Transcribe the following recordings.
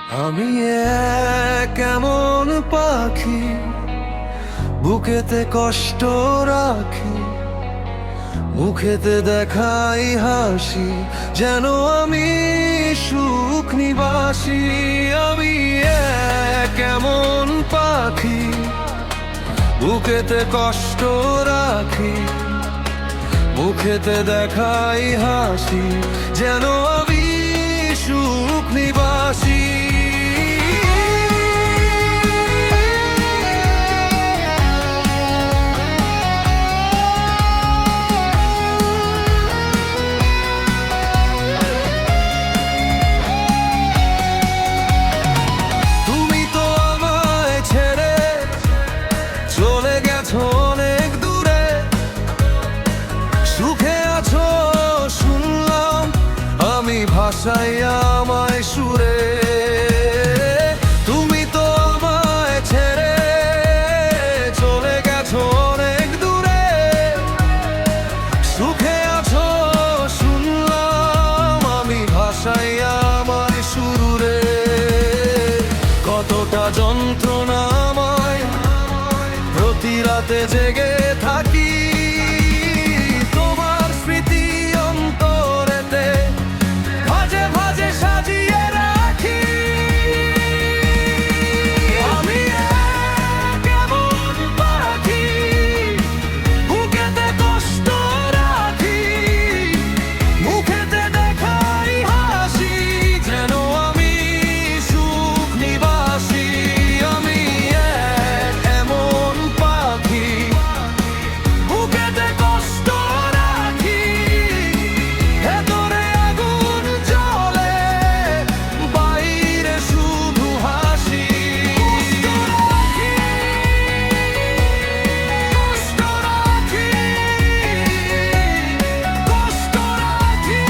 আমি কেমন পাখি, বুকেতে কষ্ট রাখি, মুখেতে দেখাই হাসি, যেন আমি সুখ নিবাসী। আমি কেমন পাখি, বুকেতে কষ্ট রাখি, মুখেতে দেখাই হাসি, যেন আমি সুখ নিবাসী। তুমি তো আমায় ছেড়ে চলে গেছো অনেক দূরে, সুখে আছো শুনলাম আমি ভাষাই আমায় সুরে। তুমি তো আমায় ছেড়ে চলে গেছো অনেক দূরে, সুখে আছো শুনলাম আমি ভাষাই আমায় সুরে। কতটা যন্ত্রণা আমায় প্রতি রাতে জেগে থাকি, তোমার স্মৃতি অন্তরেতে ভাজে ভাজে সাজিয়ে রাখি। আমি কেমন পাখি, বুকেতে কষ্ট রাখি, মুখেতে দেখাই হাসি, যেন আমি সুখ নিবাসী। আমি এমন পাখি, বুকেতে কষ্ট রাখি, ভেতরে আগুন জ্বলে, বাইরে শুধু হাসি। কষ্ট রাখি, কষ্ট রাখি,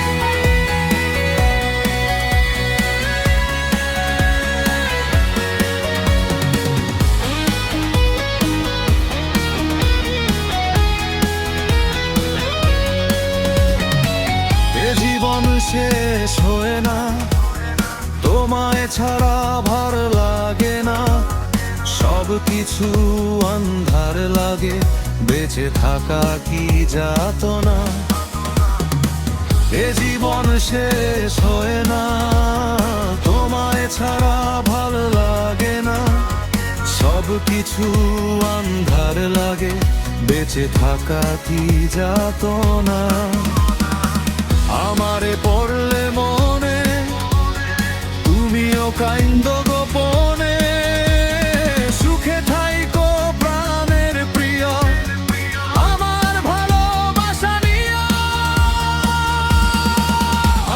এ জীবন শেষ হয় না, তোমায় ছাড়া ভার লাগে না, সব কিছু আন্ধার লাগে, বেঁচে থাকা কি যাতনা। এ জীবন শেষ হয় না, তোমায় ছাড়া ভাল লাগে না, সব কিছু আন্ধার লাগে, বেঁচে থাকা কি যাতনা। আমারে পড়লে মনে তুমিও কাইন্দ গোপনে, সুখে থাইকো প্রাণের প্রিয়, আমার ভালোবাসা নিয়া।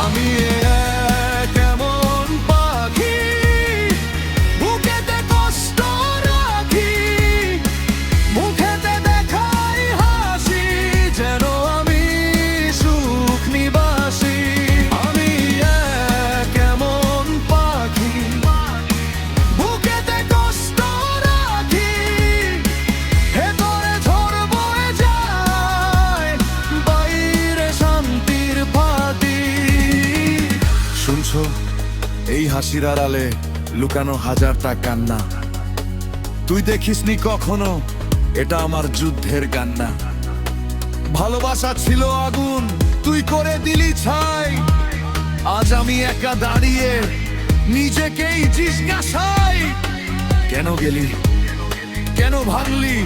আমি কেমন পাখি, বুকেতে কষ্ট রাখি, মুখেতে দেখাই হাসি, যেন আমি সুখ নিবাসী। আমি কেমন পাখি, বুকেতে কষ্ট রাখি, ভেতরে ঝড় বয়ে যায়, বাইরে শান্তির ফাঁদি। শুনছো এই হাসির আড়ালে লুকানো হাজারটা কান্না, তুই দেখিসনি কখনো এটা আমার যুদ্ধের কান্না। ভালোবাসা ছিল আগুন, তুই করে দিলি ছাই, আজ আমি একা দাঁড়িয়ে নিজেকেই জিজ্ঞাসাই, কেন গেলি, কেন ভাঙলি,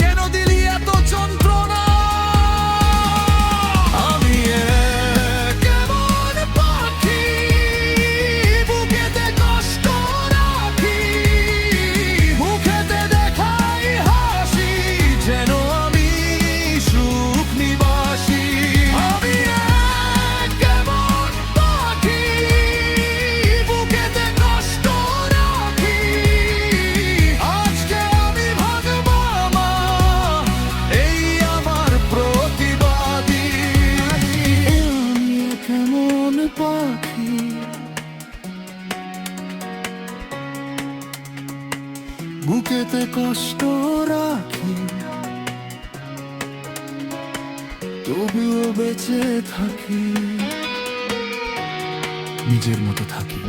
কেন দিলি এত যন্ত্রণা। আমি কেমন পাখি, বুকেতে কষ্ট রাখি, মুখেতে দেখাই হাসি, যেন আমি সুখ নিবাসী। আমি কেমন পাখি, বুকেতে কষ্ট রাখি, আজকে আমি ভাগবো মা, এই আমার প্রতিবাদী। আমি কেমন পাখি, বুকেতে কষ্ট রাখি, তবুও বেঁচে থাকি, নিজের মতো থাকি।